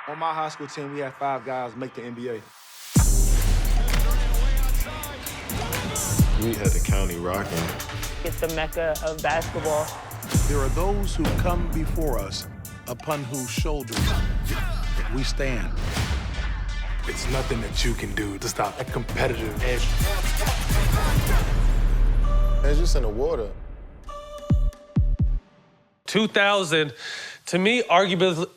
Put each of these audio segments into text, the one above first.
On my high school team, we had 5 guys make the NBA. We had the county rocking. It's the mecca of basketball. There are those who come before us, upon whose shoulders we stand. It's nothing that you can do to stop that competitive edge. It's just in the water. 2000, to me, arguably,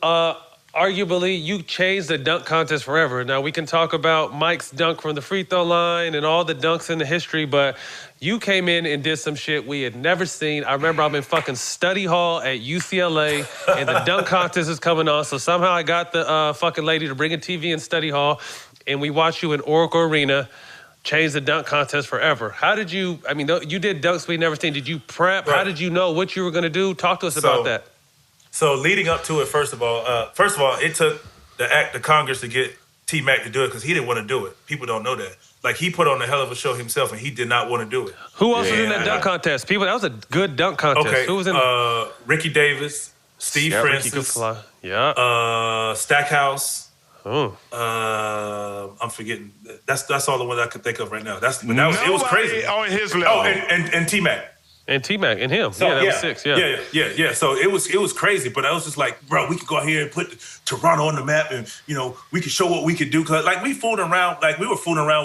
you changed the dunk contest forever. Now, we can talk about Mike's dunk from the free throw line and all the dunks in the history, but you came in and did some shit we had never seen. I remember I'm in fucking study hall at UCLA, and the dunk contest is coming on, so somehow I got the fucking lady to bring a TV in study hall, and we watched you in Oracle Arena change the dunk contest forever. How did you, I mean, you did dunks we never seen. Did you prep? Right. How did you know what you were gonna do? Talk to us about that. So leading up to it, first of all, it took the act of Congress to get T-Mac to do it because he didn't want to do it. People don't know that. Like, he put on a hell of a show himself, and he did not want to do it. Who else was in that dunk contest? People, that was a good dunk contest. Okay, who was in? Ricky Davis, Steve Francis, Stackhouse. Oh, I'm forgetting. That's all the ones I could think of right now. It was crazy. On his level. Oh, and T-Mac. And T-Mac and him. So, that was 6. Yeah. So it was crazy, but I was just like, bro, we could go out here and put Toronto on the map, and we could show what we could do. Cause like we were fooling around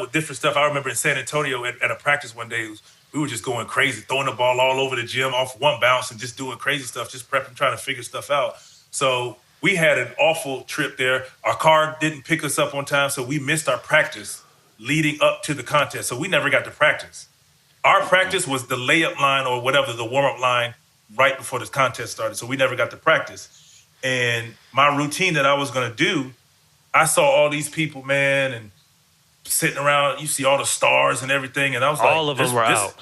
with different stuff. I remember in San Antonio at a practice one day, we were just going crazy, throwing the ball all over the gym off one bounce and just doing crazy stuff, just prepping, trying to figure stuff out. So we had an awful trip there. Our car didn't pick us up on time, so we missed our practice leading up to the contest. So we never got to practice. Our practice was the layup line or whatever, the warm-up line right before this contest started. So we never got to practice. And my routine that I was going to do, I saw all these people, man, and sitting around. You see all the stars and everything. And I was like, all of them were out.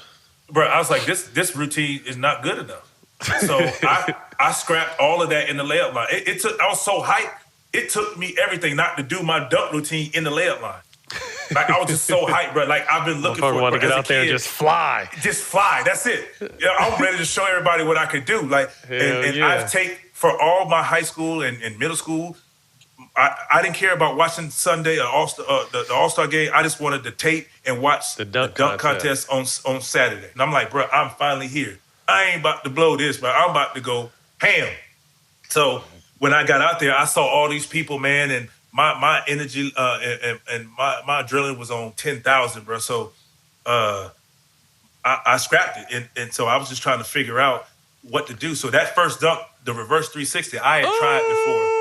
Bro, I was like, this routine is not good enough. So I scrapped all of that in the layup line. I was so hyped. It took me everything not to do my dunk routine in the layup line. Like, I was just so hyped, bro. Like, I've been looking for it. Want to get out there and just fly. Just fly. That's it. Yeah, I'm ready to show everybody what I could do. Like, I've taken, for all my high school and middle school, I didn't care about watching Sunday or the All-Star game. I just wanted to tape and watch the dunk contest on Saturday. And I'm like, bro, I'm finally here. I ain't about to blow this, but I'm about to go ham. So when I got out there, I saw all these people, man, and my energy and my adrenaline was on 10,000, bro. So I scrapped it, and so I was just trying to figure out what to do. So that first dunk, the reverse 360, I had tried before.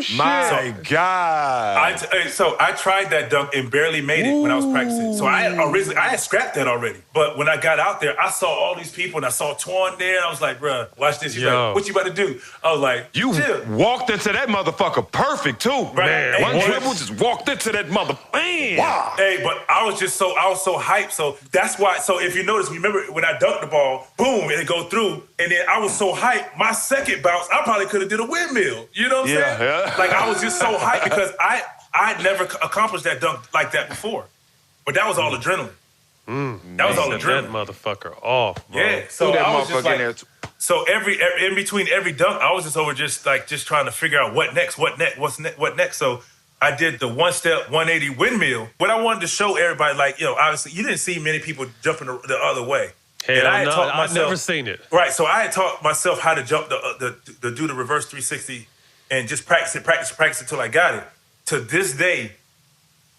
Shit. My God. So I tried that dunk and barely made it when I was practicing. So I had scrapped that already. But when I got out there, I saw all these people and I saw Twan there. And I was like, bro, watch this. He's like, what you about to do? I was like, you chill. Walked into that motherfucker perfect, too. Right. Man, one dribble just walked into that motherfucker. Wow. Hey, but I was so hyped. So that's why. So if you notice, remember when I dunked the ball, boom, and it go through. And then I was so hyped, my second bounce, I probably could have did a windmill. You know what I'm saying? Yeah. Like, I was just so hyped because I'd never accomplished that dunk like that before. But that was all adrenaline. That was all adrenaline. That motherfucker off, bro. Yeah. So I was just like, so in between every dunk, I was just trying to figure out what next. So I did the one-step 180 windmill. What I wanted to show everybody, like, obviously you didn't see many people jumping the other way. Hell no, I've never seen it. Right, so I had taught myself how to jump do the reverse 360 and just practice it until I got it. To this day,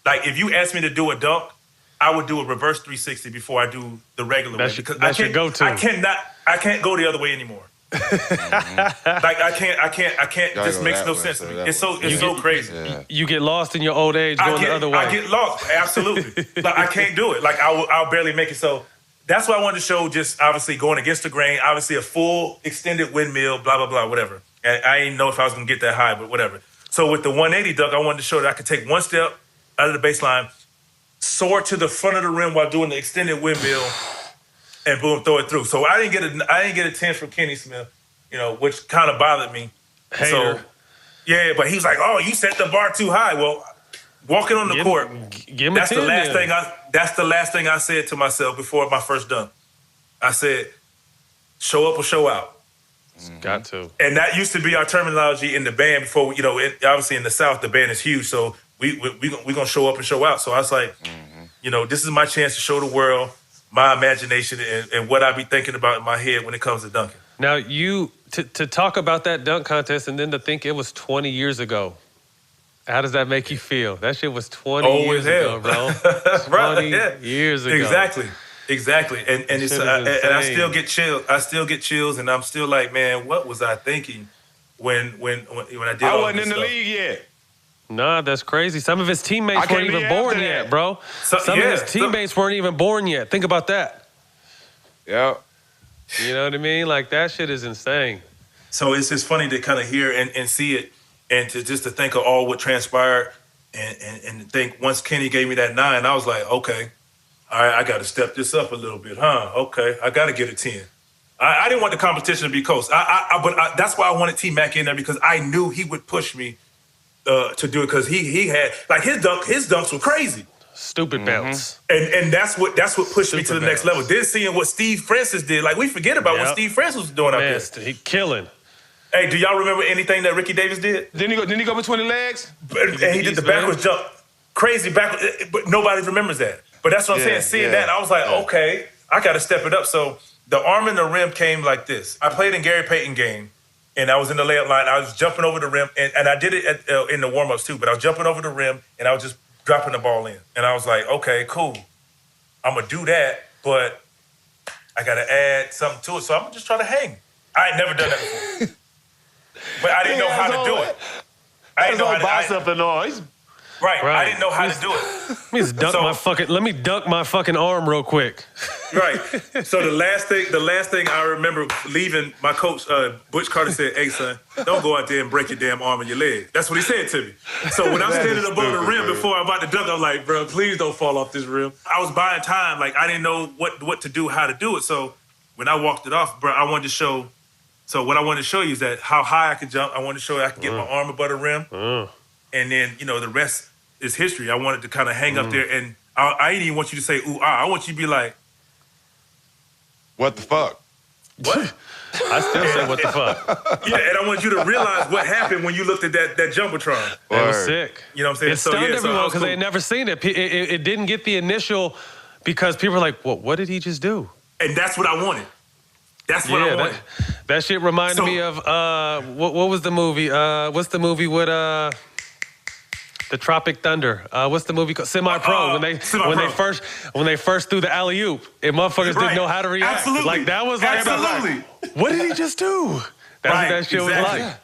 like, if you asked me to do a dunk, I would do a reverse 360 before I do the regular way. Because that's your go-to. I can't go the other way anymore. Like, I can't. This makes no sense to me. It's so crazy. Yeah. You get lost in your old age going the other way. I get lost, absolutely. Like, I can't do it. Like, I'll barely make it. So that's why I wanted to show, just obviously going against the grain, obviously a full extended windmill, blah, blah, blah, whatever. And I didn't know if I was going to get that high, but whatever. So with the 180 dunk, I wanted to show that I could take one step out of the baseline, soar to the front of the rim while doing the extended windmill, and boom, throw it through. So I didn't get a 10 from Kenny Smith, which kind of bothered me. Hater. So yeah, but he was like, "Oh, you set the bar too high." Well, walking on the court, give him that's a 10 that's the last thing I said to myself before my first dunk. I said, "Show up or show out." Got to. And that used to be our terminology in the band before, obviously in the South, the band is huge. So we going to show up and show out. So I was like, this is my chance to show the world my imagination and what I be thinking about in my head when it comes to dunking. Now, to talk about that dunk contest and then to think it was 20 years ago, how does that make you feel? That shit was 20 years ago, bro. 20 years ago. Exactly. And it's and I still get chills. I still get chills, and I'm still like, man, what was I thinking when I did? I all wasn't this in the stuff? league yet. Nah, that's crazy. Some of his teammates weren't even born yet, bro. Some of his teammates weren't even born yet. Think about that. Yeah. You know what I mean? Like, that shit is insane. So it's just funny to kind of hear and see it, and to think of all what transpired, and think once Kenny gave me that 9, I was like, okay, all right, I got to step this up a little bit, huh? Okay, I got to get a 10. I didn't want the competition to be close, but that's why I wanted T-Mac in there, because I knew he would push me to do it, because he had, like, his dunks were crazy. Stupid bounce. And that's what pushed me to the next level. Then seeing what Steve Francis did, like, we forget about what Steve Francis was doing out there. He killing. Hey, do y'all remember anything that Ricky Davis did? Didn't he go between the legs? And he did the backwards jump. Crazy backwards, but nobody remembers that. But that's what I'm saying. Seeing that, I was like, okay, I got to step it up. So the arm and the rim came like this. I played in Gary Payton game, and I was in the layup line. I was jumping over the rim, and I did it in the warm-ups too, but I was jumping over the rim, and I was just dropping the ball in. And I was like, okay, cool. I'm going to do that, but I got to add something to it, so I'm going to just try to hang. I ain't never done that before. But I didn't know how to do it. I didn't know how to bicep and noise. Right. I didn't know how to do it. Let me dunk my fucking arm real quick. Right. So the last thing I remember leaving, my coach, Butch Carter, said, hey, son, don't go out there and break your damn arm and your leg. That's what he said to me. So when I'm standing above the rim before I'm about to dunk, I'm like, bro, please don't fall off this rim. I was buying time. Like, I didn't know what to do, how to do it. So when I walked it off, bro, I wanted to show. So what I wanted to show you is that how high I could jump. I wanted to show you I could get my arm above the rim. And then, the rest is history. I wanted to kind of hang up there, and I didn't even want you to say, ooh, I want you to be like, what the fuck? What? I still say what the fuck. Yeah, and I want you to realize what happened when you looked at that Jumbotron. It was sick. You know what I'm saying? It stunned everyone because they had never seen it. It didn't get the initial, because people were like, well, what did he just do? And that's what I wanted. That's what I wanted. That shit reminded me of, what was the movie? What's the movie with the Tropic Thunder? What's the movie called? Semi-Pro. When they first threw the alley-oop, and motherfuckers didn't know how to react. Absolutely. Like, that was like, absolutely. What did he just do? That's what that shit was like.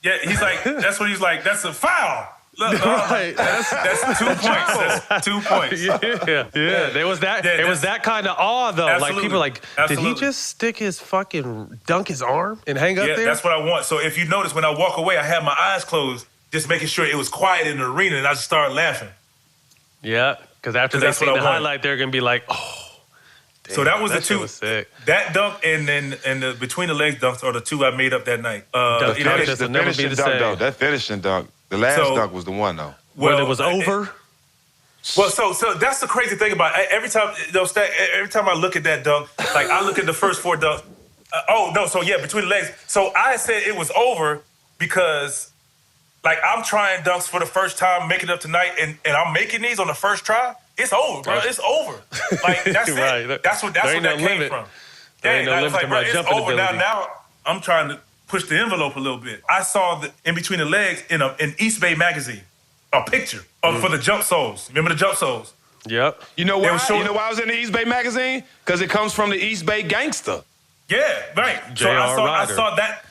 Yeah, he's like, that's what he's like, that's a foul. Look, Right. That's 2 points. That's 2 points. Yeah. There was that. It was that kind of awe, though. Absolutely. Like, people were like, did he just stick his fucking dunk his arm and hang up there? Yeah, that's what I want. So if you notice, when I walk away, I have my eyes closed, just making sure it was quiet in the arena, and I just started laughing. Yeah, because after they see the highlight, they're gonna be like, oh. Damn, so that was the shit two. Was sick. That dunk and the between the legs dunks are the two I made up that night. The finishing dunk, though. That finishing dunk. The last dunk was the one, though. When it was over? Well, so that's the crazy thing about it. Every time I look at that dunk, like I look at the first 4 dunks. Between the legs. So I said it was over because, like, I'm trying dunks for the first time, making it up tonight, and I'm making these on the first try. It's over, bro. It's over. Like, that's right. it. That's what that came from. There ain't no limit to my jumping over ability. now. I'm trying to push the envelope a little bit. I saw in between the legs in East Bay magazine a picture for the jump soles. Remember the jump soles? Yep. You know why? You know why I was in the East Bay magazine? Because it comes from the East Bay gangster. Yeah, right. So I saw that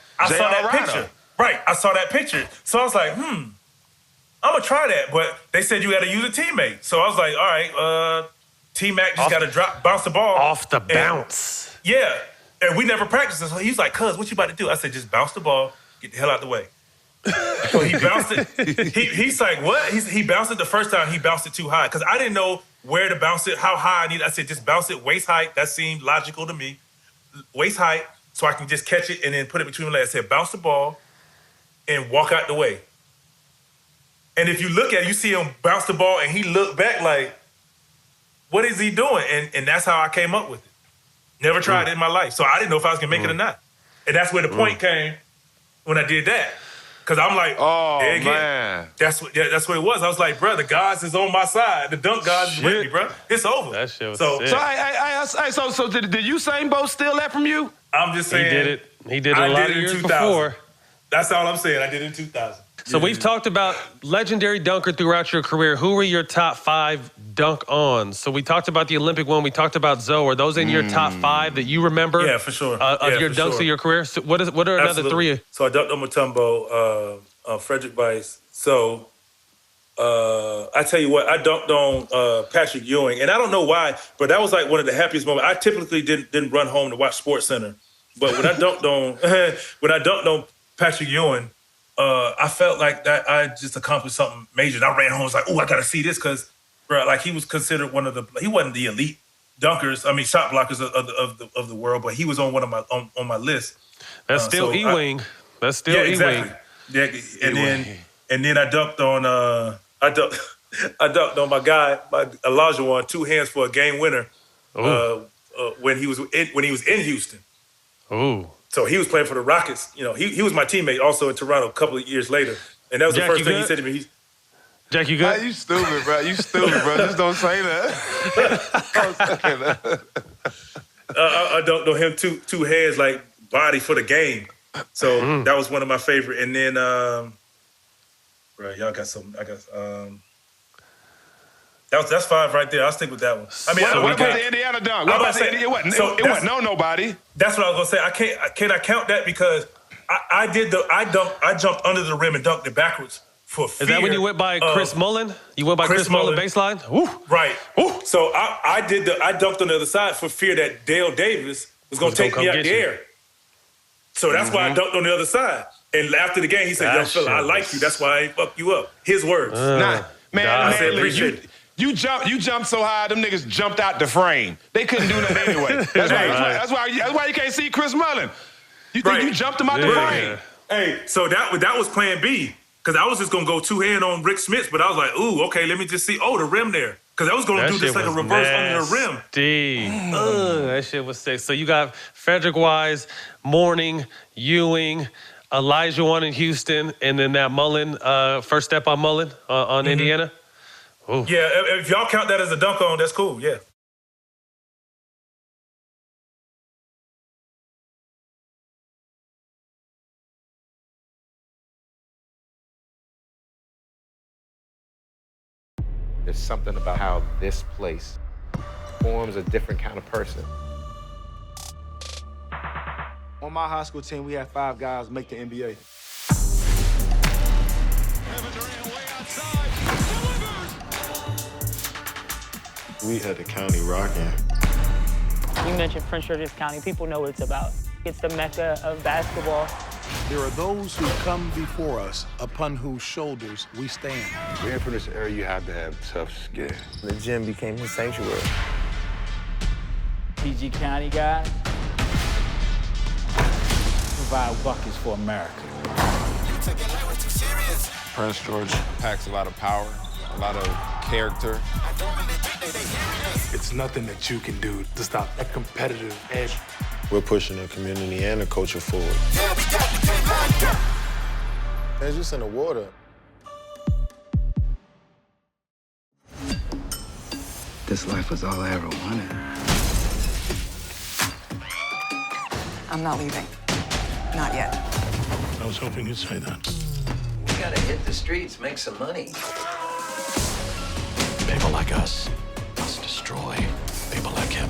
picture. Right, I saw that picture. So I was like, I'm gonna try that. But they said you got to use a teammate. So I was like, all right, T-Mac just got to bounce the ball off the bounce. Yeah. And we never practiced it. So he's like, cuz, what you about to do? I said, just bounce the ball, get the hell out the way. So he bounced it. He's like, what? He bounced it the first time. He bounced it too high. Because I didn't know where to bounce it, how high I needed. I said, just bounce it waist height. That seemed logical to me. Waist height, so I can just catch it and then put it between my legs. I said, bounce the ball and walk out the way. And if you look at it, you see him bounce the ball and he looked back like, what is he doing? And that's how I came up with it. Never tried it in my life. So I didn't know if I was going to make it or not. And that's where the point came when I did that. Because I'm like, Oh, there again. man. That's what it was. I was like, bro, the gods is on my side. The dunk gods is with me, bro. It's over. That shit was so, sick. So did Usain Bolt steal that from you? I'm just saying. He did it. He did it a lot of years before. That's all I'm saying. I did it in 2000. So we've talked about legendary dunker throughout your career. Who were your top 5 dunk-ons? So we talked about the Olympic one. We talked about Zoe. Are those in your top 5 that you remember? Yeah, for sure. Of your dunks of your career? So what are another 3? So I dunked on Mutombo, Frederick Weiss. So I tell you what, I dunked on Patrick Ewing. And I don't know why, but that was like one of the happiest moments. I typically didn't run home to watch SportsCenter. But when I dunked on Patrick Ewing, I felt like that I just accomplished something major. And I ran home and was like, oh, I got to see this because, bro, like he was considered he wasn't the elite dunkers, shot blockers of the world, but he was on one of my on my list. That's still Ewing. That's still Ewing. Exactly. Yeah, and then I dunked on I dunked on my guy, Olajuwon, 2 hands for a game winner when he was in Houston. Ooh. So he was playing for the Rockets. You know, he was my teammate also in Toronto a couple of years later. And that was the first thing he said to me. Jack, you good? You stupid, bro. You stupid, bro. Just don't say that. I dunked on him 2 hands, like body for the game. So that was one of my favorite. And then, bro, y'all got some. I got. That's 5 right there. I'll stick with that one. What about the Indiana dunk? What about the Indiana? It wasn't nobody. That's what I was gonna say. Can I count that because I jumped under the rim and dunked it backwards for fear. Is that when you went by Chris Mullin? You went by Chris Mullin baseline? Ooh. Right. Ooh. So I dunked on the other side for fear that Dale Davis was gonna take me out the air. So that's why I dunked on the other side. And after the game, he said, "Yo, fella, I like you. That's why I ain't fuck you up." His words. Man, I said, appreciate it. You jumped so high, them niggas jumped out the frame. They couldn't do nothing anyway. That's why you can't see Chris Mullin. You think you jumped him out the frame? Hey, so that was plan B. Because I was just going to go 2-hand on Rick Smith, but I was like, ooh, okay, let me just see. Oh, the rim there. Because I was going to do this like a reverse under the rim. That shit was sick. So you got Frederick Wise, Mourning, Ewing, Olajuwon in Houston, and then that Mullin, first step on Mullin on Indiana. Ooh. Yeah, if y'all count that as a dunk on, that's cool, yeah. There's something about how this place forms a different kind of person. On my high school team, we had 5 guys make the NBA. We had the county rocking. You mentioned Prince George's County. People know what it's about. It's the mecca of basketball. There are those who come before us upon whose shoulders we stand. Being from this area, you have to have tough skin. The gym became his sanctuary. PG County guys provide buckets for America. Prince George packs a lot of power, a lot of character. It's nothing that you can do to stop a competitive edge. We're pushing the community and the culture forward. It's just in the water. This life was all I ever wanted. I'm not leaving. Not yet. I was hoping you'd say that. We gotta hit the streets, make some money. People like us must destroy people like him.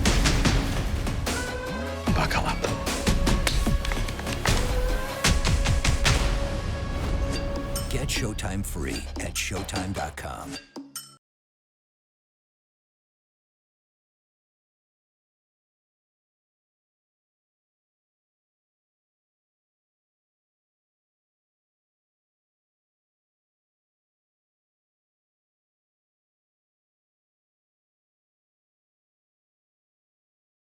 Buckle up. Get Showtime free at Showtime.com.